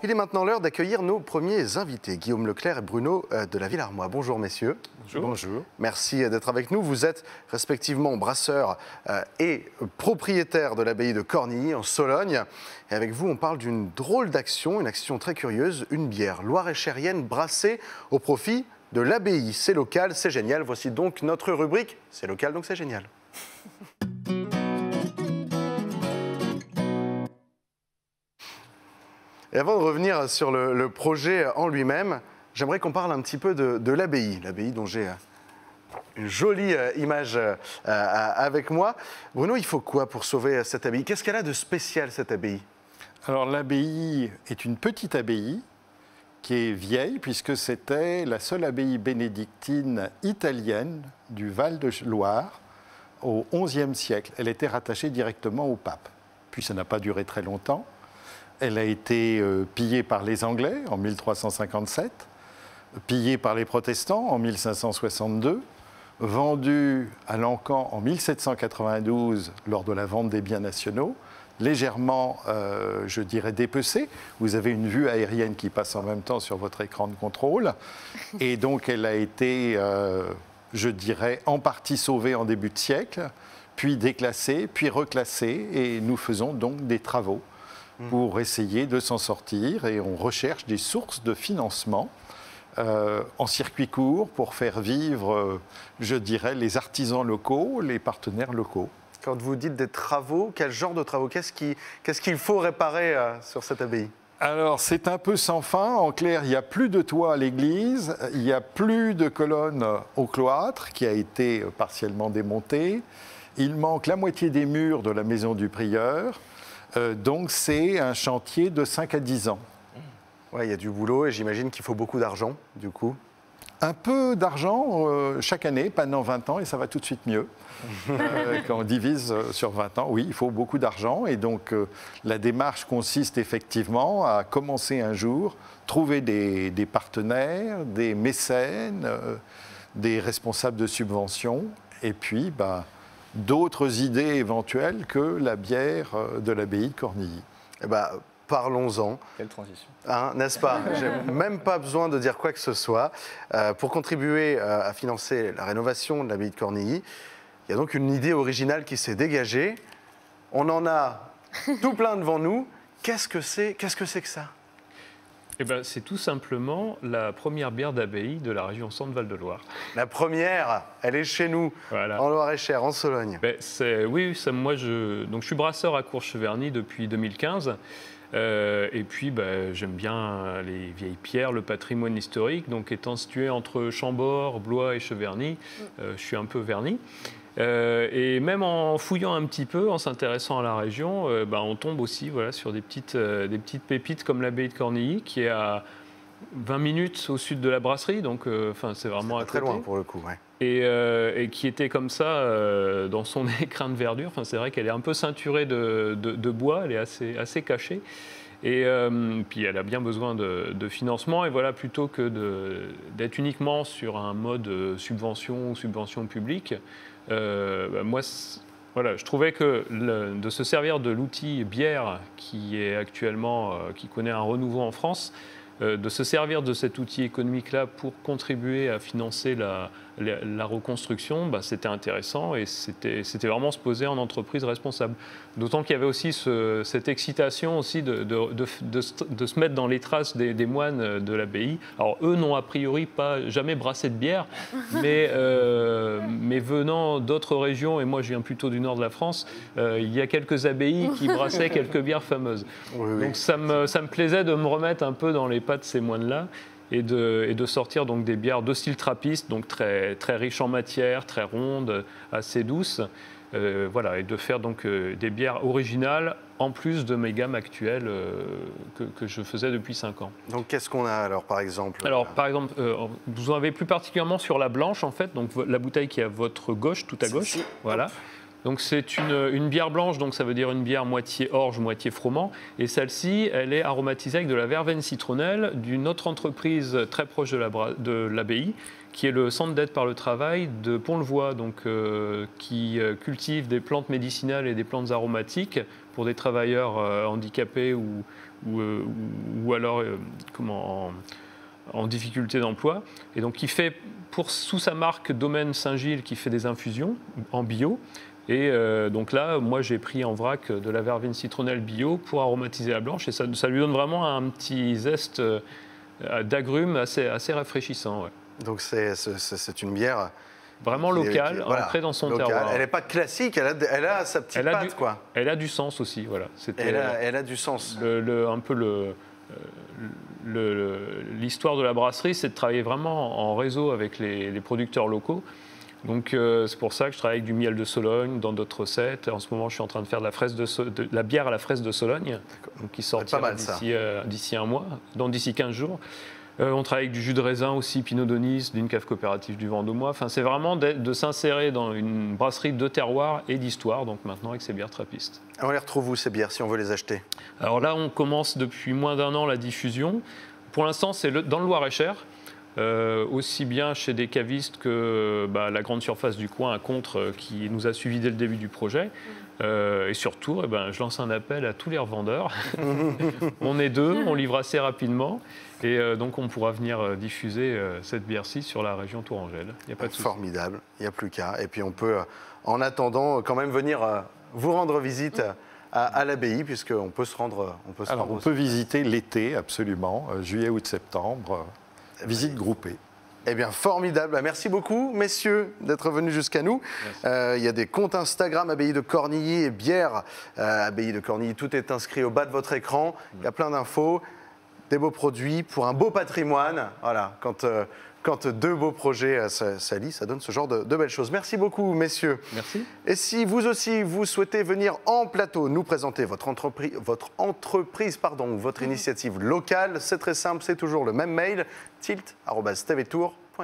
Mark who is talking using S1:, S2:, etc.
S1: Il est maintenant l'heure d'accueillir nos premiers invités, Guillaume Leclerc et Bruno de la Villarmois. Bonjour messieurs.
S2: Bonjour. Bonjour.
S1: Merci d'être avec nous. Vous êtes respectivement brasseur et propriétaire de l'abbaye de Cornilly en Sologne. Et avec vous, on parle d'une drôle d'action, une action très curieuse, une bière loire-et-chérienne brassée au profit de l'abbaye. C'est local, c'est génial. Voici donc notre rubrique. C'est local, donc c'est génial. Et avant de revenir sur le projet en lui-même, j'aimerais qu'on parle un petit peu de l'abbaye. L'abbaye dont j'ai une jolie image avec moi. Bruno, il faut quoi pour sauver cette abbaye? Qu'est-ce qu'elle a de spécial, cette abbaye?
S2: Alors l'abbaye est une petite abbaye qui est vieille puisque c'était la seule abbaye bénédictine italienne du Val-de-Loire au XIe siècle. Elle était rattachée directement au pape. Puis ça n'a pas duré très longtemps. Elle a été pillée par les Anglais en 1357, pillée par les protestants en 1562, vendue à Lancamp en 1792 lors de la vente des biens nationaux, légèrement, je dirais, dépecée. Vous avez une vue aérienne qui passe en même temps sur votre écran de contrôle. Et donc elle a été, je dirais, en partie sauvée en début de siècle, puis déclassée, puis reclassée. Et nous faisons donc des travaux pour essayer de s'en sortir, et on recherche des sources de financement en circuit court pour faire vivre, je dirais, les artisans locaux, les partenaires locaux.
S1: Quand vous dites des travaux, quel genre de travaux? Qu'est-ce qu'il faut réparer sur cette abbaye?
S2: Alors, c'est un peu sans fin. En clair, il n'y a plus de toit à l'église, il n'y a plus de colonne au cloître qui a été partiellement démonté. Il manque la moitié des murs de la maison du prieur. Donc c'est un chantier de 5 à 10 ans.
S1: Ouais, il y a du boulot et j'imagine qu'il faut beaucoup d'argent, du coup.
S2: Un peu d'argent chaque année, pendant 20 ans, et ça va tout de suite mieux. Quand on divise sur 20 ans, oui, il faut beaucoup d'argent. Et donc la démarche consiste effectivement à commencer un jour, trouver des partenaires, des mécènes, des responsables de subventions, et puis d'autres idées éventuelles que la bière de l'abbaye de Cornilly.
S1: Eh ben, parlons-en.
S3: Quelle transition.
S1: N'est-ce pas? J'ai même pas besoin de dire quoi que ce soit. Pour contribuer à financer la rénovation de l'abbaye de Cornilly, il y a donc une idée originale qui s'est dégagée. On en a tout plein devant nous. Qu'est-ce que c'est que ça?
S3: Eh ben, c'est tout simplement la première bière d'abbaye de la région Centre-Val de Loire.
S1: La première, elle est chez nous,
S3: voilà.
S1: En Loire-et-Cher, en Sologne.
S3: Ben, oui, moi je suis brasseur à Courcheverny depuis 2015. Et puis j'aime bien les vieilles pierres, le patrimoine historique. Donc étant situé entre Chambord, Blois et Cheverny, je suis un peu verni. Et même en fouillant un petit peu, en s'intéressant à la région, on tombe aussi sur des petites pépites comme l'abbaye de Cornilly, qui est à 20 minutes au sud de la brasserie, donc c'est vraiment à côté.
S1: Très loin pour le coup, ouais.
S3: Et qui était comme ça dans son écrin de verdure. C'est vrai qu'elle est un peu ceinturée de bois, elle est assez cachée. Et puis elle a bien besoin de financement. Et voilà, plutôt que d'être uniquement sur un mode subvention ou subvention publique, moi, je trouvais que de se servir de l'outil bière qui est actuellement, qui connaît un renouveau en France, de se servir de cet outil économique-là pour contribuer à financer la reconstruction, c'était intéressant et c'était vraiment se poser en entreprise responsable. D'autant qu'il y avait aussi cette excitation aussi de se mettre dans les traces des moines de l'abbaye. Alors eux n'ont a priori jamais brassé de bière, mais venant d'autres régions, et moi je viens plutôt du nord de la France, il y a quelques abbayes qui brassaient quelques bières fameuses. Oui. Donc ça me plaisait de me remettre un peu dans les pas de ces moines-là et de sortir donc des bières de style trappiste, donc très, très riches en matière, très rondes, assez douces, et de faire donc des bières originales en plus de mes gammes actuelles que je faisais depuis 5 ans.
S1: Donc qu'est-ce qu'on a alors par exemple?
S3: Alors par exemple, vous en avez plus particulièrement sur la blanche en fait, donc la bouteille qui est à votre gauche, tout à gauche, voilà. Donc c'est une bière blanche, donc ça veut dire une bière moitié orge, moitié froment. Et celle-ci, elle est aromatisée avec de la verveine citronnelle d'une autre entreprise très proche de l'abbaye, qui est le Centre d'aide par le travail de Pont-le-Voix, donc, qui cultive des plantes médicinales et des plantes aromatiques pour des travailleurs handicapés ou alors en difficulté d'emploi. Et donc qui fait, sous sa marque Domaine Saint-Gilles, qui fait des infusions en bio. Et donc là, moi, j'ai pris en vrac de la verveine citronnelle bio pour aromatiser la blanche. Et ça lui donne vraiment un petit zeste d'agrumes assez rafraîchissant. Ouais.
S1: Donc c'est une bière
S3: vraiment locale, ancrée dans son terroir.
S1: Elle n'est pas classique, elle a sa petite patte, quoi.
S3: Elle a du sens aussi, voilà.
S1: Elle a du sens.
S3: Un peu l'histoire de la brasserie, c'est de travailler vraiment en réseau avec les producteurs locaux. Donc c'est pour ça que je travaille avec du miel de Sologne dans d'autres recettes. En ce moment, je suis en train de faire de la bière à la fraise de Sologne, donc qui sortira d'ici un mois, donc d'ici 15 jours. On travaille avec du jus de raisin aussi, Pinot Donis, d'une cave coopérative du Vendômois. Enfin, c'est vraiment de s'insérer dans une brasserie de terroir et d'histoire, donc maintenant avec ces bières trappistes.
S1: On les retrouve où, ces bières, si on veut les acheter?
S3: Alors là, on commence depuis moins d'1 an la diffusion. Pour l'instant, c'est dans le Loir-et-Cher. Aussi bien chez des cavistes que la grande surface du coin, à Contre, qui nous a suivis dès le début du projet. Et surtout, je lance un appel à tous les revendeurs. On est 2, on livre assez rapidement. Et donc, on pourra venir diffuser cette bière-ci sur la région Tourangelle. Il n'y a pas de souci.
S1: Formidable, il n'y a plus qu'à. Et puis, on peut, en attendant, quand même venir vous rendre visite à l'abbaye, puisqu'on peut se rendre.
S2: On peut visiter l'été, absolument, juillet, août, septembre. Visite groupée.
S1: Eh bien, formidable. Merci beaucoup, messieurs, d'être venus jusqu'à nous. Il y a des comptes Instagram, Abbaye de Cornilly et bière Abbaye de Cornilly. Tout est inscrit au bas de votre écran. Il y a plein d'infos, des beaux produits pour un beau patrimoine. Voilà, quand 2 beaux projets s'allient, ça donne ce genre de belles choses. Merci beaucoup, messieurs.
S3: Merci.
S1: Et si vous aussi, vous souhaitez venir en plateau nous présenter votre entreprise, votre initiative locale, c'est très simple, c'est toujours le même mail, tilt@tvtour.fr.